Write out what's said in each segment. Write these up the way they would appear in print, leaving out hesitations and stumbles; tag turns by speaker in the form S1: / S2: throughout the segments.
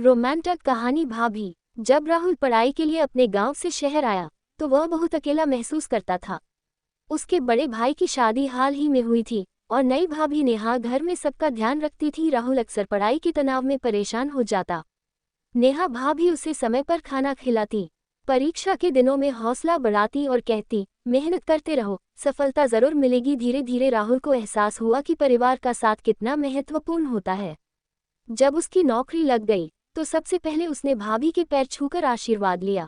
S1: Romantic कहानी भाभी। जब राहुल पढ़ाई के लिए अपने गांव से शहर आया तो वह बहुत अकेला महसूस करता था। उसके बड़े भाई की शादी हाल ही में हुई थी और नई भाभी नेहा घर में सबका ध्यान रखती थी। राहुल अक्सर पढ़ाई के तनाव में परेशान हो जाता। नेहा भाभी उसे समय पर खाना खिलाती, परीक्षा के दिनों में हौसला बढ़ाती और कहती, मेहनत करते रहो, सफलता जरूर मिलेगी। धीरे धीरे राहुल को एहसास हुआ कि परिवार का साथ कितना महत्वपूर्ण होता है। जब उसकी नौकरी लग गई तो सबसे पहले उसने भाभी के पैर छूकर आशीर्वाद लिया।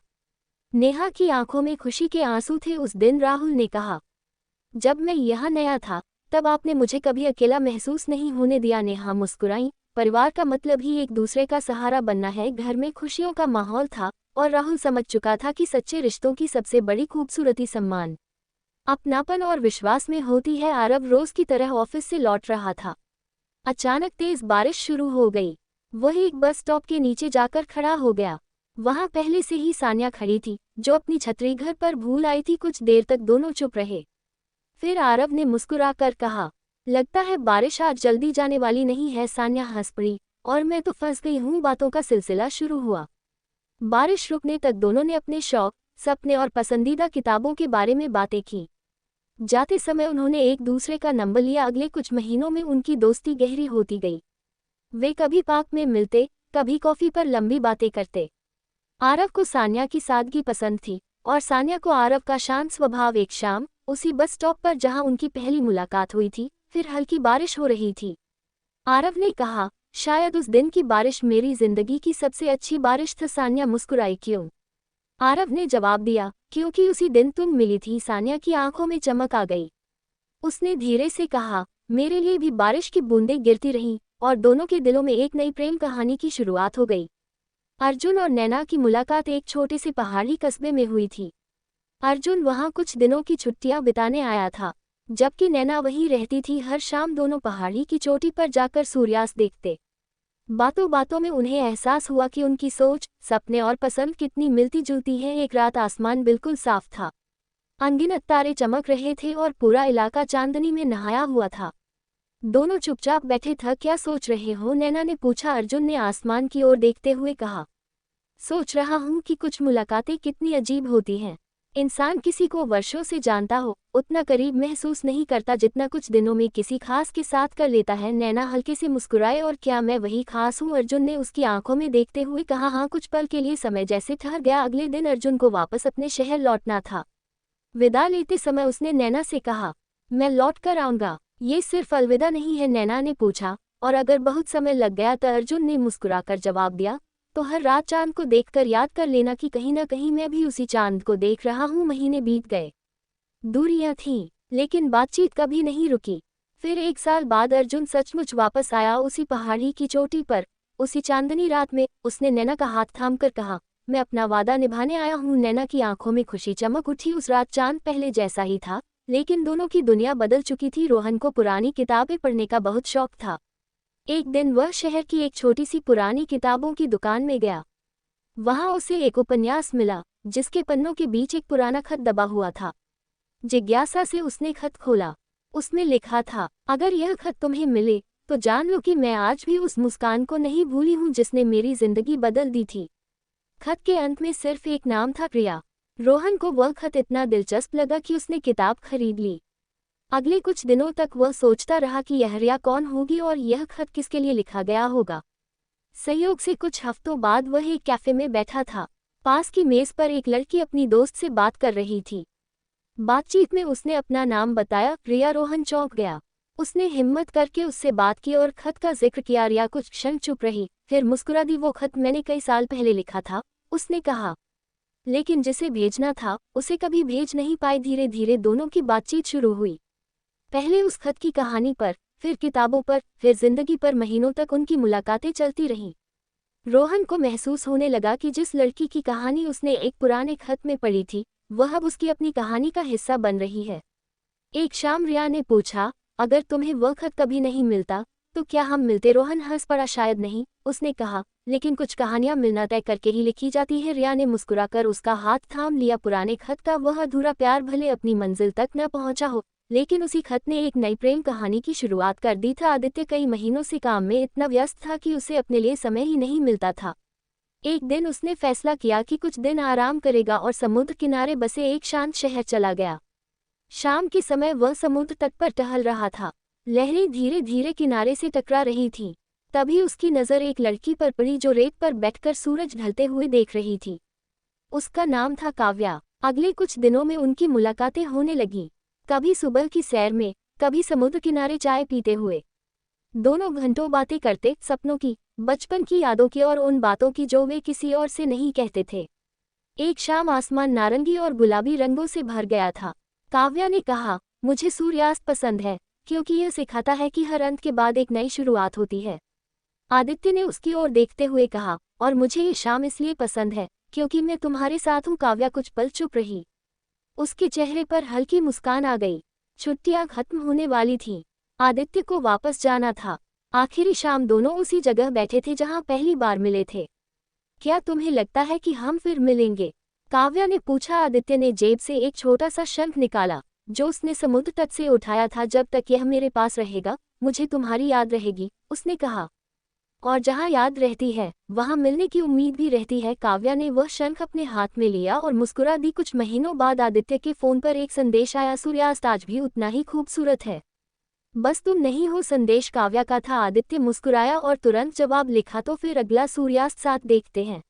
S1: नेहा की आंखों में खुशी के आंसू थे। उस दिन राहुल ने कहा, जब मैं यहाँ नया था तब आपने मुझे कभी अकेला महसूस नहीं होने दिया। नेहा मुस्कुराई। परिवार का मतलब ही एक दूसरे का सहारा बनना है। घर में खुशियों का माहौल था और राहुल समझ चुका था कि सच्चे रिश्तों की सबसे बड़ी खूबसूरती सम्मान, अपनापन और विश्वास में होती है। आरव रोज की तरह ऑफिस से लौट रहा था। अचानक तेज बारिश शुरू हो गई। वह एक बस स्टॉप के नीचे जाकर खड़ा हो गया। वहां पहले से ही सान्या खड़ी थी, जो अपनी छतरी घर पर भूल आई थी। कुछ देर तक दोनों चुप रहे। फिर आरव ने मुस्कुराकर कहा, लगता है बारिश आज जल्दी जाने वाली नहीं है। सान्या हंस पड़ी, और मैं तो फंस गई हूँ। बातों का सिलसिला शुरू हुआ। बारिश रुकने तक दोनों ने अपने शौक, सपने और पसंदीदा किताबों के बारे में बातें की। जाते समय उन्होंने एक दूसरे का नंबर लिया। अगले कुछ महीनों में उनकी दोस्ती गहरी होती गई। वे कभी पार्क में मिलते, कभी कॉफी पर लंबी बातें करते। आरव को सान्या की सादगी पसंद थी और सान्या को आरव का शांत स्वभाव। एक शाम उसी बस स्टॉप पर जहां उनकी पहली मुलाकात हुई थी, फिर हल्की बारिश हो रही थी। आरव ने कहा, शायद उस दिन की बारिश मेरी जिंदगी की सबसे अच्छी बारिश थी। सान्या मुस्कुराई। क्यों? आरव ने जवाब दिया, क्योंकि उसी दिन तुम मिली थी। सान्या की आंखों में चमक आ गई। उसने धीरे से कहा, मेरे लिए भी बारिश की बूंदें गिरती रहीं और दोनों के दिलों में एक नई प्रेम कहानी की शुरुआत हो गई। अर्जुन और नैना की मुलाकात एक छोटे से पहाड़ी कस्बे में हुई थी। अर्जुन वहां कुछ दिनों की छुट्टियां बिताने आया था, जबकि नैना वहीं रहती थी। हर शाम दोनों पहाड़ी की चोटी पर जाकर सूर्यास्त देखते। बातों बातों में उन्हें एहसास हुआ कि उनकी सोच, सपने और पसंद कितनी मिलती जुलती है। एक रात आसमान बिल्कुल साफ था, अनगिनत तारे चमक रहे थे और पूरा इलाका चांदनी में नहाया हुआ था। दोनों चुपचाप बैठे थे। क्या सोच रहे हो? नैना ने पूछा। अर्जुन ने आसमान की ओर देखते हुए कहा, सोच रहा हूँ कि कुछ मुलाकातें कितनी अजीब होती हैं। इंसान किसी को वर्षों से जानता हो, उतना करीब महसूस नहीं करता जितना कुछ दिनों में किसी खास के साथ कर लेता है। नैना हल्के से मुस्कुराए। और क्या मैं वही खास हूँ? अर्जुन ने उसकी आंखों में देखते हुए कहा, हाँ। कुछ पल के लिए समय जैसे ठहर गया। अगले दिन अर्जुन को वापस अपने शहर लौटना था। विदा लेते समय उसने नैना से कहा, मैं लौट कर आऊंगा। ये सिर्फ अलविदा नहीं है? नैना ने पूछा। और अगर बहुत समय लग गया तो? अर्जुन ने मुस्कुराकर जवाब दिया, तो हर रात चांद को देखकर याद कर लेना कि कहीं ना कहीं मैं भी उसी चांद को देख रहा हूँ। महीने बीत गए, दूरियां थीं, लेकिन बातचीत कभी नहीं रुकी। फिर एक साल बाद अर्जुन सचमुच वापस आया, उसी पहाड़ी की चोटी पर, उसी चांदनी रात में। उसने नैना का हाथ थामकर कहा, मैं अपना वादा निभाने आया हूँ। नैना की आंखों में खुशी चमक उठी। उस रात चांद पहले जैसा ही था, लेकिन दोनों की दुनिया बदल चुकी थी। रोहन को पुरानी किताबें पढ़ने का बहुत शौक था। एक दिन वह शहर की एक छोटी सी पुरानी किताबों की दुकान में गया। वहां उसे एक उपन्यास मिला, जिसके पन्नों के बीच एक पुराना खत दबा हुआ था। जिज्ञासा से उसने खत खोला। उसमें लिखा था, अगर यह खत तुम्हें मिले तो जान लो कि मैं आज भी उस मुस्कान को नहीं भूली हूँ जिसने मेरी जिंदगी बदल दी थी। खत के अंत में सिर्फ एक नाम था, प्रिया। रोहन को वह खत इतना दिलचस्प लगा कि उसने किताब खरीद ली। अगले कुछ दिनों तक वह सोचता रहा कि यह रिया कौन होगी और यह खत किसके लिए लिखा गया होगा। संयोग से कुछ हफ्तों बाद वह एक कैफे में बैठा था। पास की मेज पर एक लड़की अपनी दोस्त से बात कर रही थी। बातचीत में उसने अपना नाम बताया, रिया। रोहन चौंक गया। उसने हिम्मत करके उससे बात की और खत का जिक्र किया। रिया कुछ क्षण चुप रही, फिर मुस्कुरा दी। वो खत मैंने कई साल पहले लिखा था, उसने कहा, लेकिन जिसे भेजना था उसे कभी भेज नहीं पाई। धीरे धीरे दोनों की बातचीत शुरू हुई। पहले उस खत की कहानी पर, फिर किताबों पर, फिर जिंदगी पर। महीनों तक उनकी मुलाकातें चलती रहीं। रोहन को महसूस होने लगा कि जिस लड़की की कहानी उसने एक पुराने खत में पढ़ी थी, वह अब उसकी अपनी कहानी का हिस्सा बन रही है। एक शाम रिया ने पूछा, अगर तुम्हें वह खत कभी नहीं मिलता तो क्या हम मिलते? रोहन हंस पड़ा, शायद नहीं, उसने कहा, लेकिन कुछ कहानियां मिलना तय करके ही लिखी जाती है। रिया ने मुस्कुराकर उसका हाथ थाम लिया। पुराने खत का वह अधूरा प्यार भले अपनी मंजिल तक न पहुंचा हो, लेकिन उसी खत ने एक नई प्रेम कहानी की शुरुआत कर दी था। आदित्य कई महीनों से काम में इतना व्यस्त था कि उसे अपने लिए समय ही नहीं मिलता था। एक दिन उसने फैसला किया कि कुछ दिन आराम करेगा और समुद्र किनारे बसे एक शांत शहर चला गया। शाम के समय वह समुद्र तट पर टहल रहा था। लहरें धीरे धीरे किनारे से टकरा रही थीं। तभी उसकी नज़र एक लड़की पर पड़ी जो रेत पर बैठकर सूरज ढलते हुए देख रही थी। उसका नाम था काव्या। अगले कुछ दिनों में उनकी मुलाकातें होने लगीं। कभी सुबह की सैर में, कभी समुद्र किनारे चाय पीते हुए। दोनों घंटों बातें करते, सपनों की, बचपन की यादों की और उन बातों की जो वे किसी और से नहीं कहते थे। एक शाम आसमान नारंगी और गुलाबी रंगों से भर गया था। काव्या ने कहा, मुझे सूर्यास्त पसंद है, क्योंकि यह सिखाता है कि हर अंत के बाद एक नई शुरुआत होती है। आदित्य ने उसकी ओर देखते हुए कहा, और मुझे ये शाम इसलिए पसंद है, क्योंकि मैं तुम्हारे साथ हूँ। काव्या कुछ पल चुप रही। उसके चेहरे पर हल्की मुस्कान आ गई। छुट्टियां खत्म होने वाली थीं। आदित्य को वापस जाना था। आखिरी शाम दोनों उसी जगह बैठे थे जहां पहली बार मिले थे। क्या तुम्हें लगता है कि हम फिर मिलेंगे? काव्या ने पूछा। आदित्य ने जेब से एक छोटा सा शंख निकाला, जो उसने समुद्र तट से उठाया था। जब तक यह मेरे पास रहेगा, मुझे तुम्हारी याद रहेगी, उसने कहा। और जहाँ याद रहती है, वहाँ मिलने की उम्मीद भी रहती है। काव्या ने वह शंख अपने हाथ में लिया और मुस्कुरा दी। कुछ महीनों बाद आदित्य के फोन पर एक संदेश आया, सूर्यास्त आज भी उतना ही खूबसूरत है, बस तुम नहीं हो। संदेश काव्या का था। आदित्य मुस्कुराया और तुरंत जवाब लिखा, तो फिर अगला सूर्यास्त साथ देखते हैं।